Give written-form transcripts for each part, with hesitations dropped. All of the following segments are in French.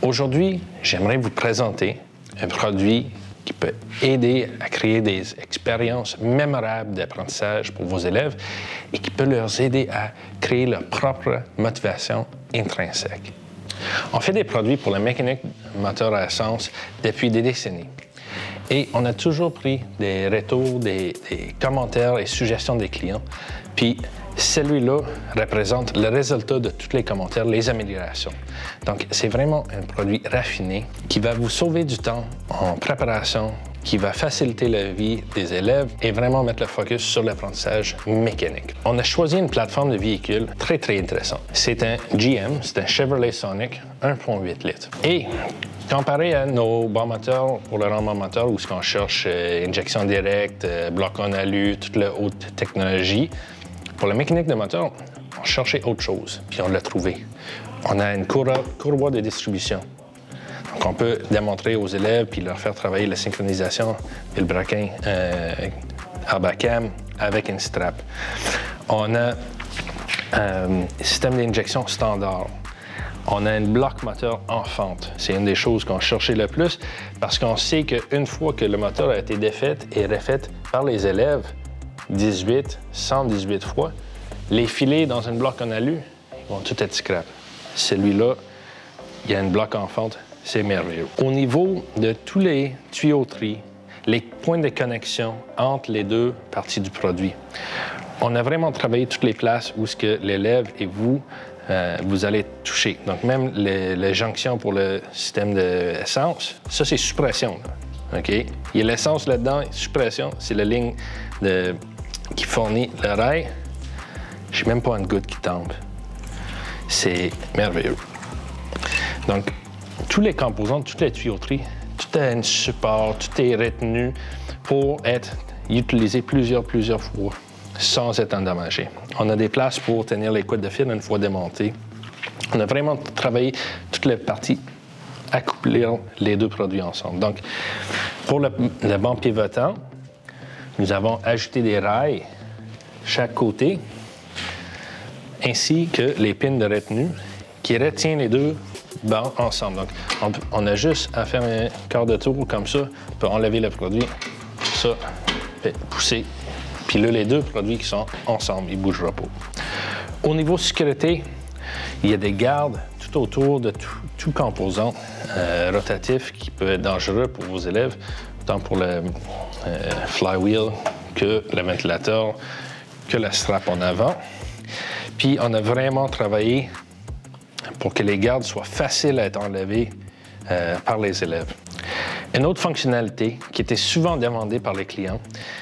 Aujourd'hui, j'aimerais vous présenter un produit qui peut aider à créer des expériences mémorables d'apprentissage pour vos élèves et qui peut leur aider à créer leur propre motivation intrinsèque. On fait des produits pour la mécanique moteur à essence depuis des décennies. Et on a toujours pris des retours, des commentaires et suggestions des clients. Puis celui-là représente le résultat de tous les commentaires, les améliorations. Donc, c'est vraiment un produit raffiné qui va vous sauver du temps en préparation, qui va faciliter la vie des élèves et vraiment mettre le focus sur l'apprentissage mécanique. On a choisi une plateforme de véhicule très, très intéressante. C'est un GM, c'est un Chevrolet Sonic 1.8 litres. Et comparé à nos bons moteurs pour le rendement moteur, où on cherche injection directe, bloc en alu, toute la haute technologie, pour la mécanique de moteur, on cherchait autre chose, puis on l'a trouvé. On a une courroie de distribution. Donc, on peut démontrer aux élèves puis leur faire travailler la synchronisation et le braquin Arbacam avec une strap. On a un système d'injection standard. On a un bloc moteur en fente. C'est une des choses qu'on cherchait le plus parce qu'on sait qu'une fois que le moteur a été défait et refait par les élèves, 18, 118 fois, les filets dans un bloc en alu vont tout être scrap. Celui-là, il y a un bloc en fente, c'est merveilleux. Au niveau de tous les tuyauteries, les points de connexion entre les deux parties du produit, on a vraiment travaillé toutes les places où ce que l'élève et vous, vous allez toucher. Donc même les jonctions pour le système d'essence, ça c'est suppression. Là. OK? Il y a l'essence là-dedans, suppression, c'est la ligne qui fournit le rail. Je n'ai même pas une goutte qui tombe. C'est merveilleux. Donc, tous les composants, toutes les tuyauteries, tout a un support, tout est retenu pour être utilisé plusieurs fois sans être endommagé. On a des places pour tenir les coudes de fil une fois démontés. On a vraiment travaillé toutes les parties à coupler les deux produits ensemble. Donc, pour le banc pivotant, nous avons ajouté des rails chaque côté, ainsi que les pins de retenue qui retiennent les deux bancs ensemble. Donc, on a juste à faire un quart de tour comme ça, on peut enlever le produit, ça, fait pousser. Puis là, les deux produits qui sont ensemble, ils ne bougeront pas. Au niveau sécurité, il y a des gardes tout autour de tout composant rotatif qui peut être dangereux pour vos élèves, tant pour le flywheel que le ventilateur, que la strap en avant. Puis on a vraiment travaillé pour que les gardes soient faciles à être enlevés par les élèves. Une autre fonctionnalité qui était souvent demandée par les clients,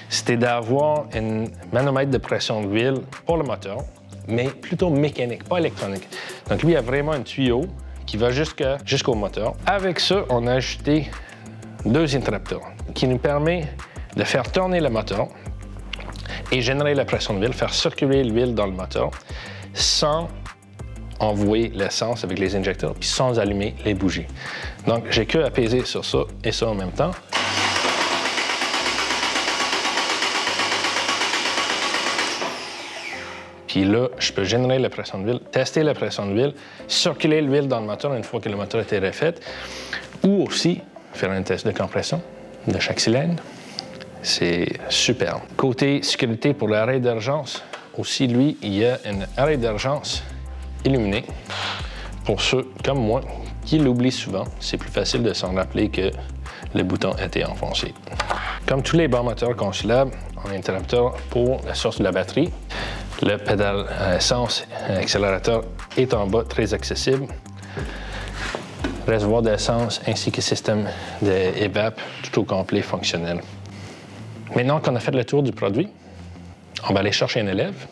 c'était d'avoir un manomètre de pression d'huile pour le moteur, mais plutôt mécanique, pas électronique. Donc lui, il y a vraiment un tuyau qui va jusqu'au moteur. Avec ça, on a ajouté deux interrupteurs qui nous permettent de faire tourner le moteur et générer la pression d'huile, faire circuler l'huile dans le moteur sans envoyer l'essence avec les injecteurs puis sans allumer les bougies. Donc, j'ai que à peser sur ça et ça en même temps. Puis là, je peux générer la pression d'huile, tester la pression d'huile, circuler l'huile dans le moteur une fois que le moteur a été refait, ou aussi faire un test de compression de chaque cylindre. C'est super. Côté sécurité pour l'arrêt d'urgence, aussi, lui, il y a un arrêt d'urgence illuminé. Pour ceux comme moi qui l'oublient souvent, c'est plus facile de s'en rappeler que le bouton a été enfoncé. Comme tous les bons moteurs consulables, on a un interrupteur pour la source de la batterie. Le pédale à essence, accélérateur est en bas, très accessible. Réservoir d'essence ainsi que système d'EVAP, tout au complet fonctionnel. Maintenant qu'on a fait le tour du produit, on va aller chercher un élève,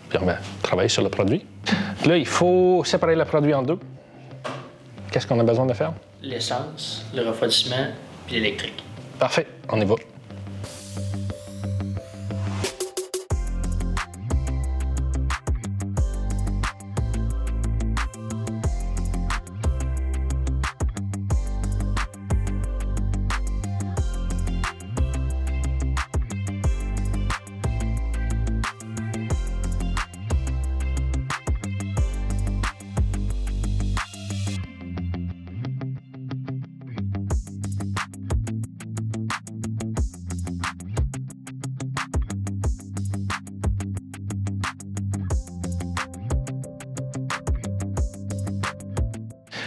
puis on va travailler sur le produit. Là, il faut séparer le produit en deux. Qu'est-ce qu'on a besoin de faire? L'essence, le refroidissement, puis l'électrique. Parfait, on y va.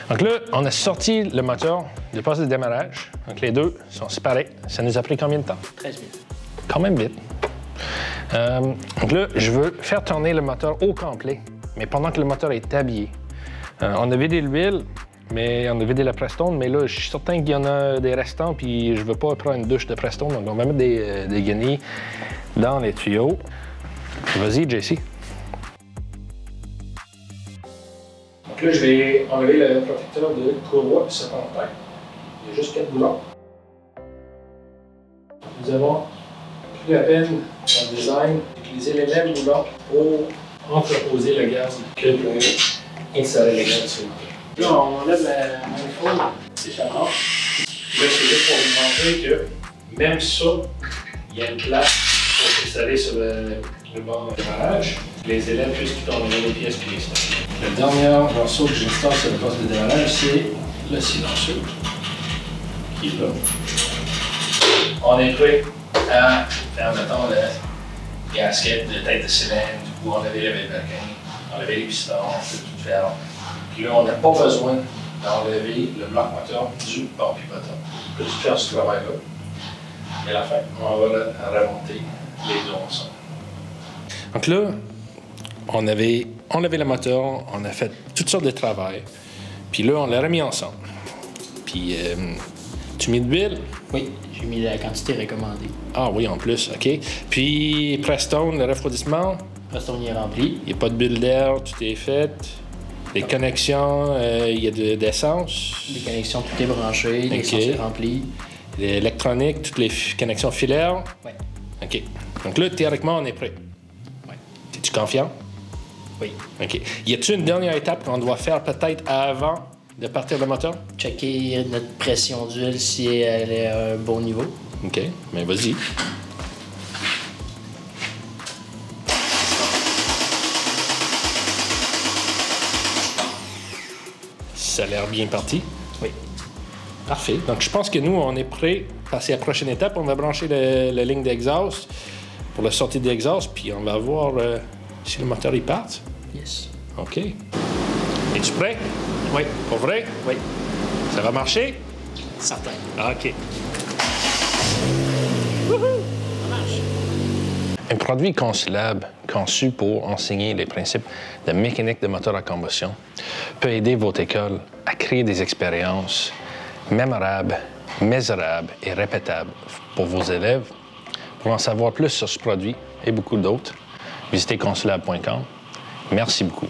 Donc là, on a sorti le moteur du poste de démarrage. Donc les deux sont séparés. Ça nous a pris combien de temps? 13 minutes. Quand même vite. Donc là, je veux faire tourner le moteur au complet, mais pendant que le moteur est habillé. On a vidé l'huile, mais on a vidé la Prestone, mais là, je suis certain qu'il y en a des restants, puis je veux pas prendre une douche de Prestone, donc on va mettre des guenilles dans les tuyaux. Vas-y, JC. Donc là, je vais enlever le protecteur de courroie qui se prend en tête. Il y a juste 4 boulons. Nous avons pris la peine dans le design d'utiliser les mêmes boulons pour entreposer le gaz que pour insérer le gaz sur le moteur. Là, on enlève la manifold d'échappement. Là, c'est juste pour vous montrer que même ça, il y a une place pour s'installer sur le bord de démarrage. Les élèves puissent tout enlever les pièces et les stocker. Le dernier morceau que j'installe sur le poste de démarrage, c'est le silencieux qui est là. On est prêt à faire, mettons, le gasket de tête de cylindre ou enlever le Velberkin, enlever les pistons, tout faire. Puis là, on n'a pas besoin d'enlever le bloc moteur du port pivotant. On peut tout faire ce travail-là. Et à la fin, on va remonter les deux ensemble. Donc là, on avait enlevé le moteur, on a fait toutes sortes de travail. Puis là, on l'a remis ensemble. Puis, tu mets de l'huile? Oui, j'ai mis la quantité recommandée. Ah oui, en plus, OK. Puis, Prestone, le refroidissement? Prestone est rempli. Il n'y a pas de bulle d'air, tout est fait. Les connexions, il y a d'essence. Les connexions, tout est branché, l'essence est remplie. L'électronique, toutes les connexions filaires? Oui. OK. Donc là, théoriquement, on est prêt. Oui. Es-tu confiant? Oui. OK. Y a-t-il une dernière étape qu'on doit faire peut-être avant de partir le moteur? Checker notre pression d'huile si elle est à un bon niveau. OK. Mais vas-y. Ça a l'air bien parti. Oui. Parfait. Donc, je pense que nous, on est prêts à passer à la prochaine étape. On va brancher la ligne d'exhaust pour la sortie d'exhaust, puis on va voir si le moteur, il part. Yes. OK. Es-tu prêt? Oui. Pour vrai? Oui. Ça va marcher? Certain. OK. Ça marche. Un produit Consulab conçu pour enseigner les principes de mécanique de moteur à combustion peut aider votre école à créer des expériences mémorables, mesurables et répétables pour vos élèves. Pour en savoir plus sur ce produit et beaucoup d'autres, visitez consulab.com. Merci beaucoup.